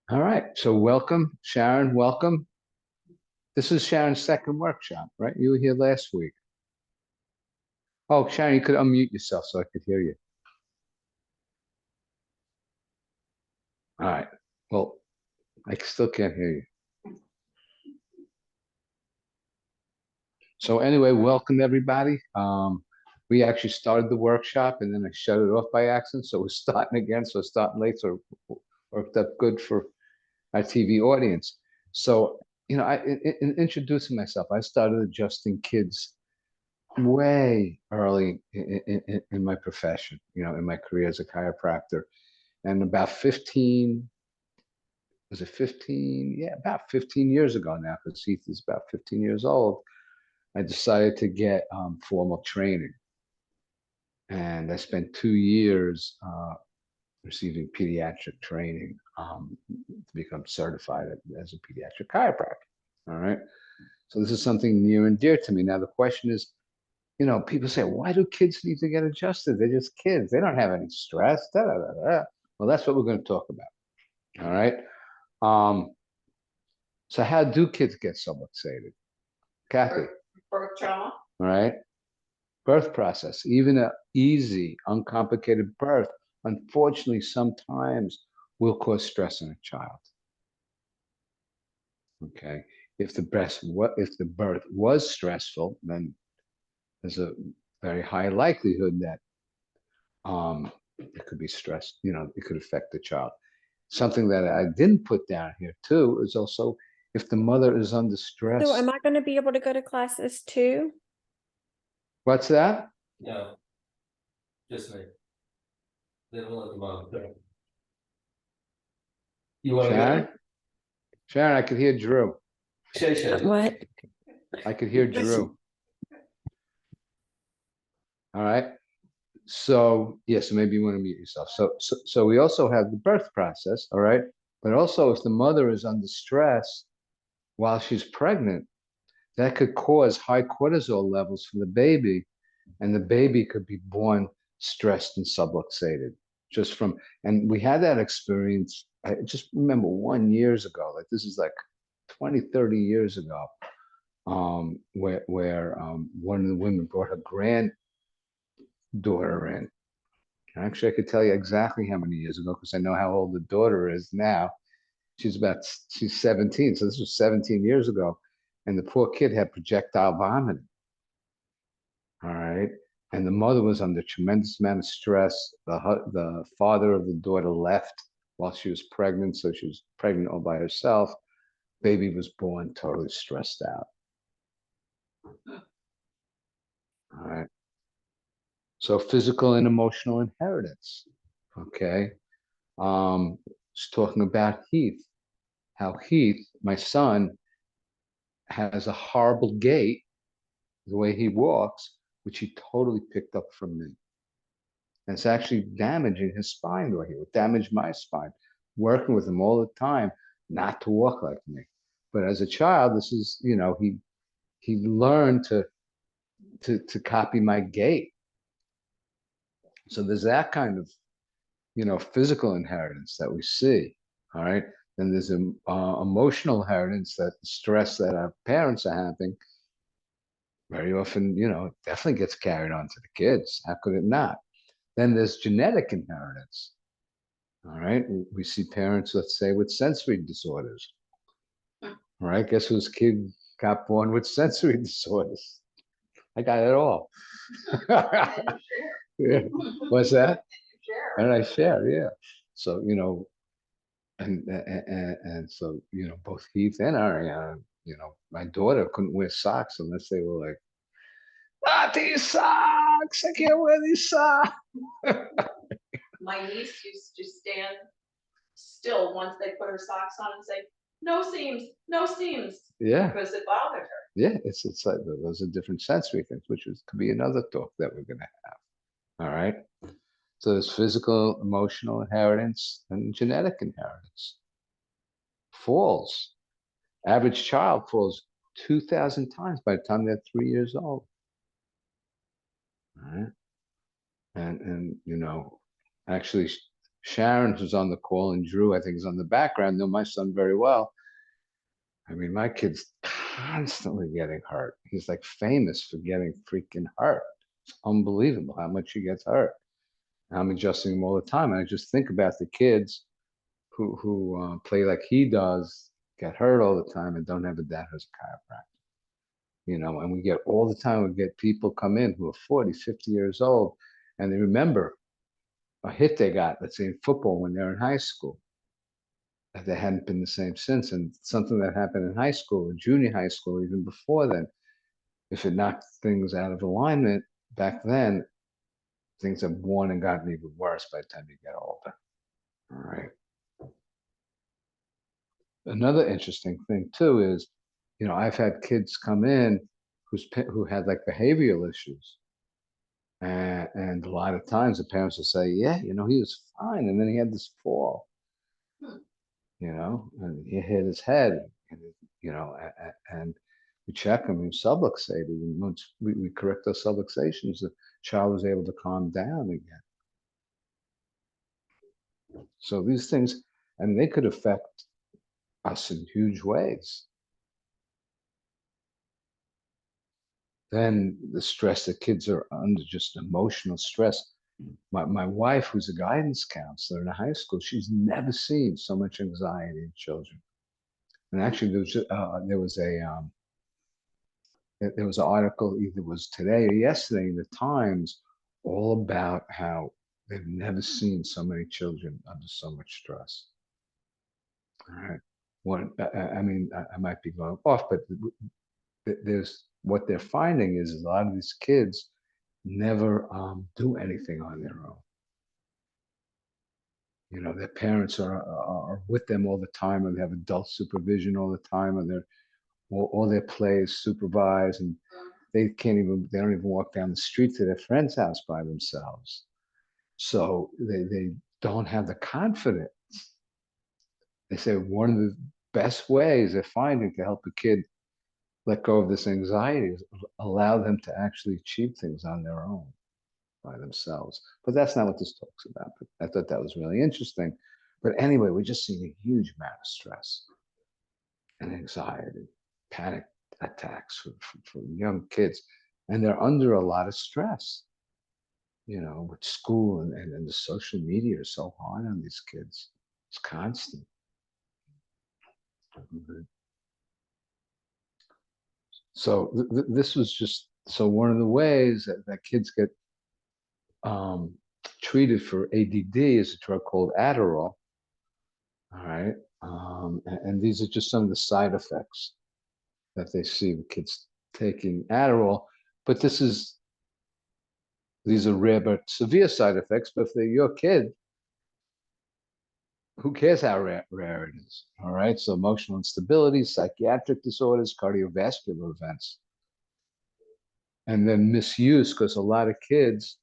All right. So welcome, Sharon. Welcome. This is Sharon's second workshop, right? You were here last week. Oh, Sharon, you could unmute yourself so I could hear you. All right. Well, I still can't hear you. So anyway, welcome everybody. We actually started the workshop and then I shut it off by accident. So we're starting again. So starting late. So it worked out good for our TV audience. So, in introducing myself, I started adjusting kids way early in my profession, in my career as a chiropractor. And about 15, was it 15? Yeah, about 15 years ago now, because Heath is about 15 years old, I decided to get formal training. And I spent 2 years receiving pediatric training to become certified as a pediatric chiropractor. All right. So this is something near and dear to me. Now, the question is, people say, why do kids need to get adjusted? They're just kids. They don't have any stress. Da, da, da, da. Well, that's what we're going to talk about. All right. Um, so how do kids get subluxated? Kathy. Birth trauma. All right. Birth process, even an easy, uncomplicated birth, unfortunately, sometimes will cause stress in a child. Okay. If the birth was stressful, then there's a very high likelihood that it could be stress, it could affect the child. Something that I didn't put down here too is also if the mother is under stress. So am I going to be able to go to classes too? What's that? No, just me. They don't let them on. You want to Sharon? go? Sharon, I could hear Drew. Shay. What? I could hear Drew. All right. So yes, maybe you want to mute yourself. So we also have the birth process, all right? But also if the mother is under stress while she's pregnant, that could cause high cortisol levels for the baby, and the baby could be born stressed and subluxated just from, and we had that experience. I just remember 1 years ago, like this is like 20, 30 years ago, where one of the women brought her granddaughter in. Actually, I could tell you exactly how many years ago because I know how old the daughter is now. She's 17, so this was 17 years ago, and the poor kid had projectile vomiting. All right, and the mother was under tremendous amount of stress. The father of the daughter left while she was pregnant, so she was pregnant all by herself. Baby was born totally stressed out. All right. So physical and emotional inheritance. Okay. Just talking about Heath, how Heath, my son, has a horrible gait, the way he walks, which he totally picked up from me. And it's actually damaging his spine the way he would damage my spine, working with him all the time, not to walk like me. But as a child, this is, he learned to copy my gait. So there's that kind of, physical inheritance that we see. All right. Then there's emotional inheritance, that the stress that our parents are having very often, it definitely gets carried on to the kids. How could it not? Then there's genetic inheritance. All right. We see parents, let's say, with sensory disorders. All right. Guess whose kid got born with sensory disorders? I got it all. Yeah. What's that? And I share, yeah. So, and so, both Heath and Ariana, my daughter couldn't wear socks unless they were like, not these socks. I can't wear these socks. My niece used to stand still once they put her socks on and say, no seams, no seams. Yeah. Because it bothered her. Yeah, it's like those are different sensory things, could be another talk that we're gonna have. All right. So there's physical, emotional inheritance and genetic inheritance. Falls. Average child falls 2,000 times by the time they're 3 years old. All right. And actually Sharon, who's on the call, and Drew, I think, is on the background, know my son very well. I mean, my kid's constantly getting hurt. He's like famous for getting freaking hurt. It's unbelievable how much he gets hurt. I'm adjusting him all the time. And I just think about the kids who play like he does, get hurt all the time, and don't have a dad who's a chiropractor. You know, and we get all the time, we get people come in who are 40, 50 years old, and they remember a hit they got, let's say in football when they're in high school, that they hadn't been the same since. And something that happened in high school, or junior high school, even before then, if it knocked things out of alignment back then, things have worn and gotten even worse by the time you get older. All right. Another interesting thing too is, you know, I've had kids come in who had like behavioral issues. And a lot of times the parents will say, yeah, you know, he was fine. And then he had this fall, you know, and he hit his head, and, you know, and we check him, he's subluxated. And once we correct those subluxations, the child was able to calm down again. So these things, and they could affect us in huge ways. Then the stress that kids are under, just emotional stress. My wife, who's a guidance counselor in a high school, she's never seen so much anxiety in children. And actually, there was an article, either was today or yesterday in the Times, all about how they've never seen so many children under so much stress. All right. I mean, I might be going off, but there's what they're finding is a lot of these kids never do anything on their own. You know, their parents are with them all the time, or they have adult supervision all the time, and all their play is supervised, and they don't even walk down the street to their friend's house by themselves. So they don't have the confidence. They say one of the best ways they're finding to help a kid let go of this anxiety is allow them to actually achieve things on their own by themselves. But that's not what this talks about. But I thought that was really interesting. But anyway, we're just seeing a huge amount of stress and anxiety, panic attacks for young kids. And they're under a lot of stress, you know, with school and the social media are so hard on these kids. It's constant. So this was just, so one of the ways that kids get treated for ADD is a drug called Adderall. All right. And these are just some of the side effects that they see with kids taking Adderall. But these are rare but severe side effects. But if they're your kid, who cares how rare it is? All right. So emotional instability, psychiatric disorders, cardiovascular events. And then misuse, because a lot of kids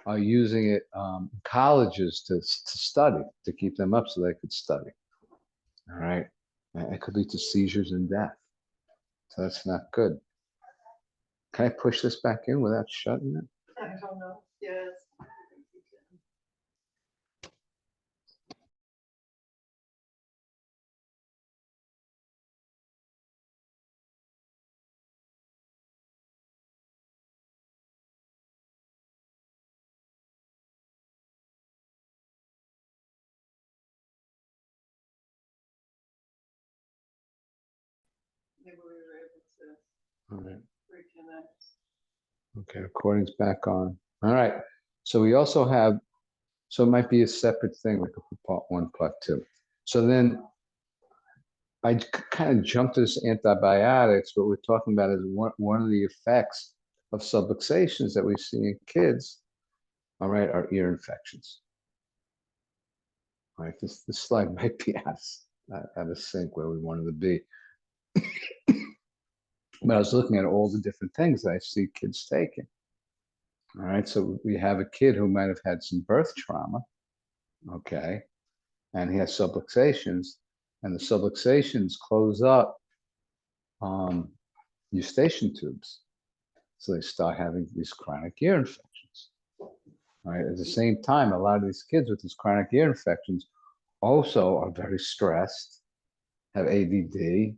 are using it in colleges to study, to keep them up so they could study. All right. And it could lead to seizures and death. So that's not good. Can I push this back in without shutting it? I don't know, yes. Maybe we were able to All right. reconnect. Okay, recording's back on. All right. So we also have, so it might be a separate thing. We could put part one, part two. So then I kind of jumped to this antibiotics. What we're talking about is one of the effects of subluxations that we see in kids, all right, are ear infections. All right, this slide might be out of sync where we wanted to be. But I was looking at all the different things that I see kids taking. All right, so we have a kid who might have had some birth trauma, okay, and he has subluxations, and the subluxations close up eustachian tubes. So they start having these chronic ear infections. Right? At the same time, a lot of these kids with these chronic ear infections also are very stressed, have ADD,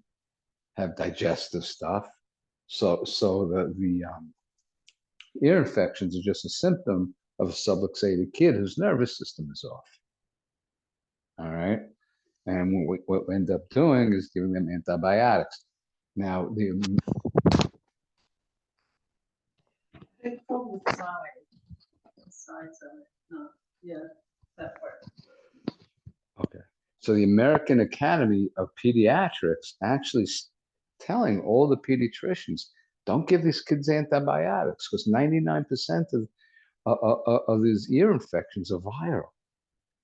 have digestive stuff. So the ear infections are just a symptom of a subluxated kid whose nervous system is off. All right. And what we end up doing is giving them antibiotics. Now, Big problem with the sides of it, no, yeah, that part. okay. So the American Academy of Pediatrics actually telling all the pediatricians, don't give these kids antibiotics because 99% of these ear infections are viral.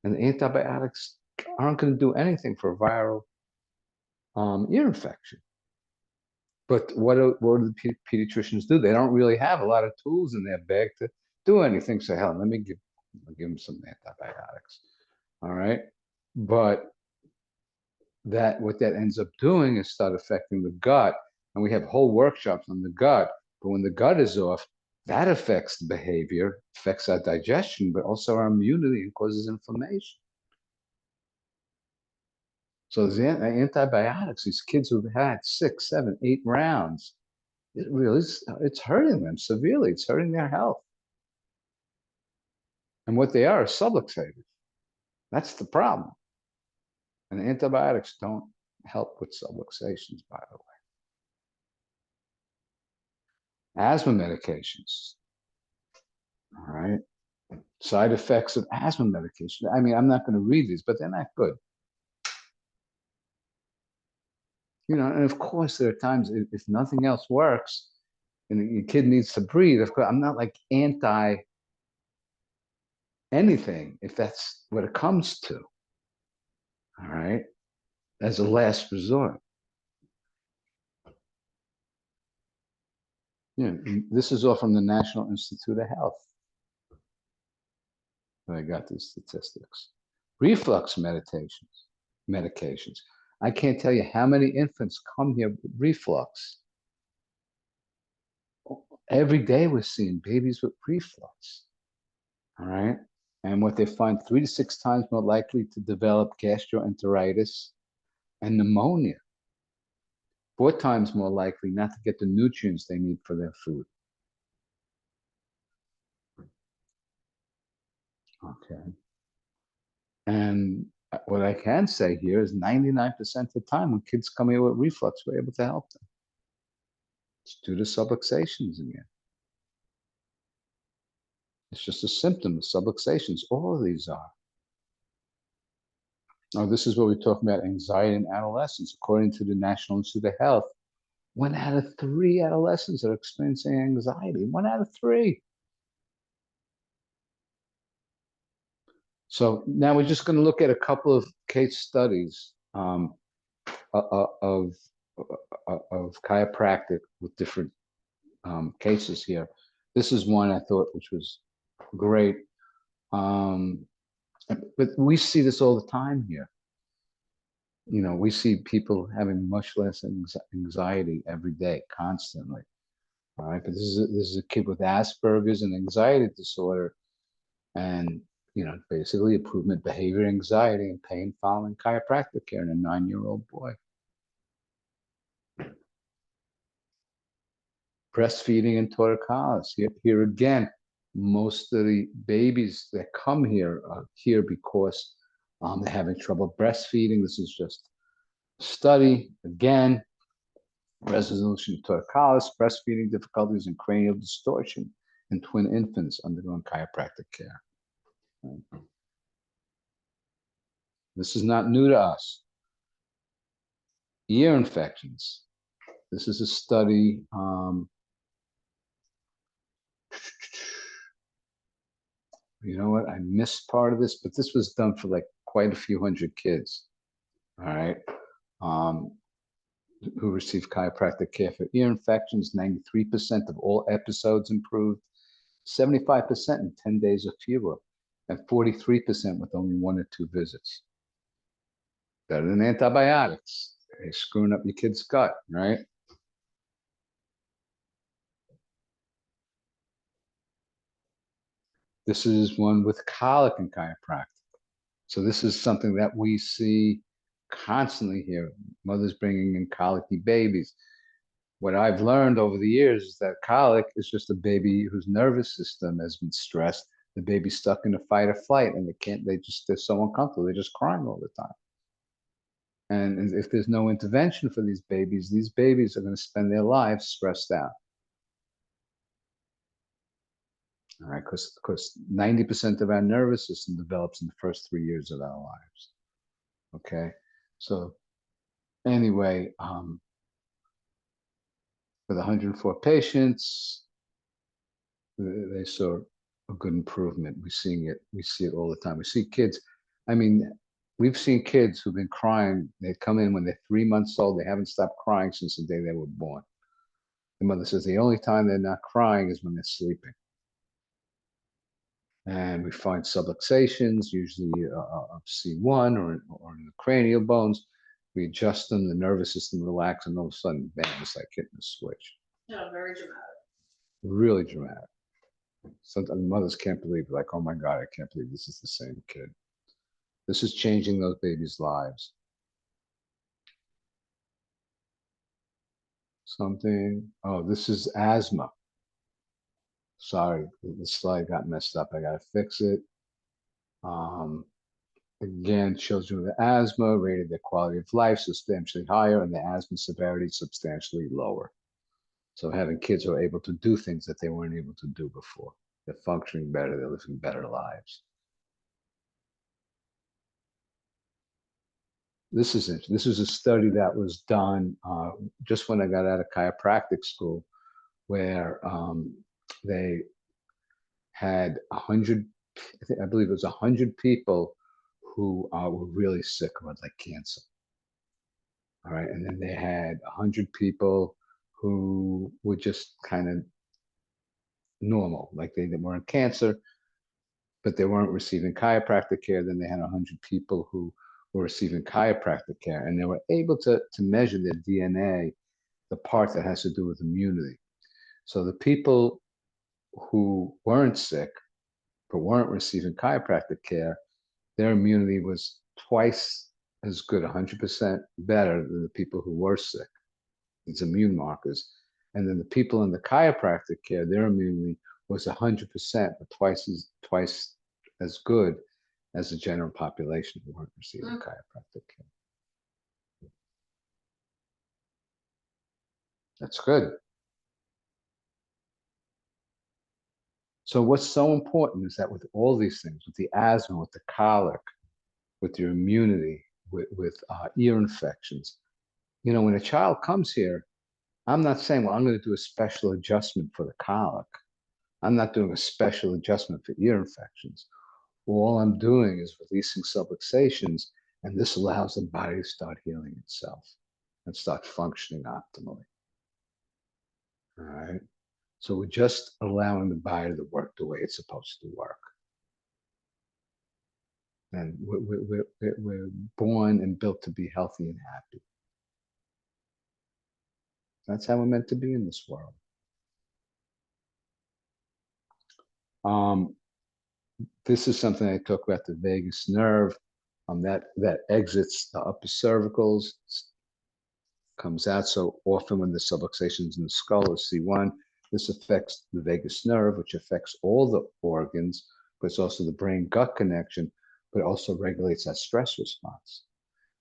And antibiotics aren't going to do anything for a viral ear infection. But what do the pediatricians do? They don't really have a lot of tools in their bag to do anything. So hell, I'll give them some antibiotics. All right. But what that ends up doing is start affecting the gut. And we have whole workshops on the gut. But when the gut is off, that affects the behavior, affects our digestion, but also our immunity and causes inflammation. So the antibiotics, these kids who've had 6, 7, 8 rounds, it really is, it's hurting them severely. It's hurting their health. And what they are subluxated. That's the problem. And antibiotics don't help with subluxations, by the way. Asthma medications. All right. Side effects of asthma medication. I mean, I'm not going to read these, but they're not good. You know, and of course, there are times if nothing else works and your kid needs to breathe, of course, I'm not like anti anything if that's what it comes to. All right. As a last resort. Yeah, this is all from the National Institute of Health. I got these statistics. Reflux medications. I can't tell you how many infants come here with reflux. Every day we're seeing babies with reflux. All right. And what they find 3 to 6 times more likely to develop gastroenteritis and pneumonia. 4 times more likely not to get the nutrients they need for their food. Okay. And what I can say here is 99% of the time when kids come here with reflux, we're able to help them. It's due to subluxations again. It's just a symptom of subluxations. All of these are. Now, this is what we're talking about anxiety in adolescents. According to the National Institute of Health, 1 out of 3 adolescents are experiencing anxiety. 1 out of 3. So now we're just going to look at a couple of case studies of chiropractic with different cases here. This is one I thought which was great. But we see this all the time here. You know, we see people having much less anxiety every day, constantly. All right, but this is a kid with Asperger's and anxiety disorder, and you know, basically improvement behavior, anxiety, and pain following chiropractic care in a 9-year-old boy. Breastfeeding in torticollis. Here again, most of the babies that come here are here because they're having trouble breastfeeding. This is just a study. Again, resolution of torticollis, breastfeeding difficulties, and cranial distortion in twin infants undergoing chiropractic care. This is not new to us. Ear infections. This is a study. You know what? I missed part of this, but this was done for like quite a few hundred kids. All right. Who received chiropractic care for ear infections. 93% of all episodes improved. 75% in 10 days or fewer, and 43% with only 1 or 2 visits. Better than antibiotics. They're screwing up your kid's gut, right? This is one with colic and chiropractic. So this is something that we see constantly here. Mothers bringing in colicky babies. What I've learned over the years is that colic is just a baby whose nervous system has been stressed. The baby's stuck in a fight or flight, and they're so uncomfortable. They're just crying all the time. And if there's no intervention for these babies are going to spend their lives stressed out. All right, because 90% of our nervous system develops in the first 3 years of our lives. Okay, so anyway, with 104 patients, they saw a good improvement. We see it all the time. We see kids. I mean, we've seen kids who've been crying. They come in when they're 3 months old. They haven't stopped crying since the day they were born. The mother says the only time they're not crying is when they're sleeping. And we find subluxations, usually of C1 or in the cranial bones. We adjust them, the nervous system relaxes, and all of a sudden, bam, it's like hitting a switch. No, very dramatic. Really dramatic. Sometimes mothers can't believe it, like, oh my God, I can't believe this is the same kid. This is changing those babies' lives. Oh, this is asthma. Sorry, the slide got messed up. I gotta fix it. Again, children with asthma rated their quality of life substantially higher and the asthma severity substantially lower. So having kids who are able to do things that they weren't able to do before. They're functioning better, they're living better lives. This is interesting. This was a study that was done just when I got out of chiropractic school, where they had 100, I believe it was 100 people who were really sick or had like cancer. All right, and then they had 100 people who were just kind of normal, like they weren't cancer, but they weren't receiving chiropractic care. Then they had 100 people who were receiving chiropractic care, and they were able to measure their DNA, the part that has to do with immunity. So the people who weren't sick but weren't receiving chiropractic care, their immunity was twice as good, 100% better than the people who were sick. These immune markers. And then the people in the chiropractic care, their immunity was 100%, but twice as good as the general population who weren't receiving chiropractic care. That's good. So what's so important is that with all these things, with the asthma, with the colic, with your immunity, with ear infections, you know, when a child comes here, I'm not saying, well, I'm going to do a special adjustment for the colic. I'm not doing a special adjustment for ear infections. All I'm doing is releasing subluxations, and this allows the body to start healing itself and start functioning optimally. All right. So we're just allowing the body to work the way it's supposed to work. And we're born and built to be healthy and happy. That's how we're meant to be in this world. This is something I talk about, the vagus nerve, that exits the upper cervicals, comes out. So often when the subluxations in the skull is C1, this affects the vagus nerve, which affects all the organs, but it's also the brain-gut connection, but also regulates that stress response.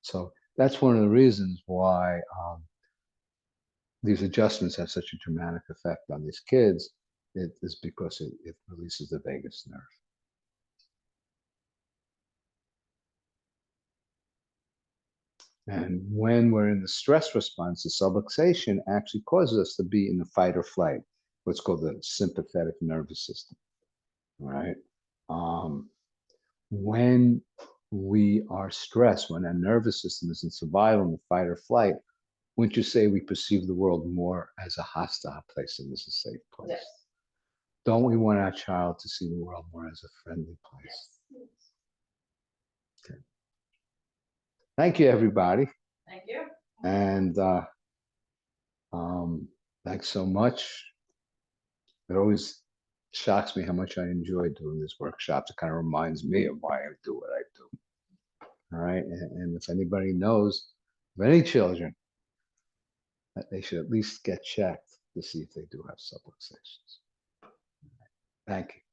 So that's one of the reasons why these adjustments have such a dramatic effect on these kids. It is because it releases the vagus nerve. And when we're in the stress response, the subluxation actually causes us to be in the fight or flight, what's called the sympathetic nervous system, right? When we are stressed, when our nervous system is in survival, in the fight or flight, wouldn't you say we perceive the world more as a hostile place than as a safe place? Yes. Don't we want our child to see the world more as a friendly place? Yes. Okay. Thank you, everybody. Thank you. And thanks so much. It always shocks me how much I enjoy doing these workshops. It kind of reminds me of why I do what I do. All right, and if anybody knows of any children, that they should at least get checked to see if they do have subluxations. Thank you.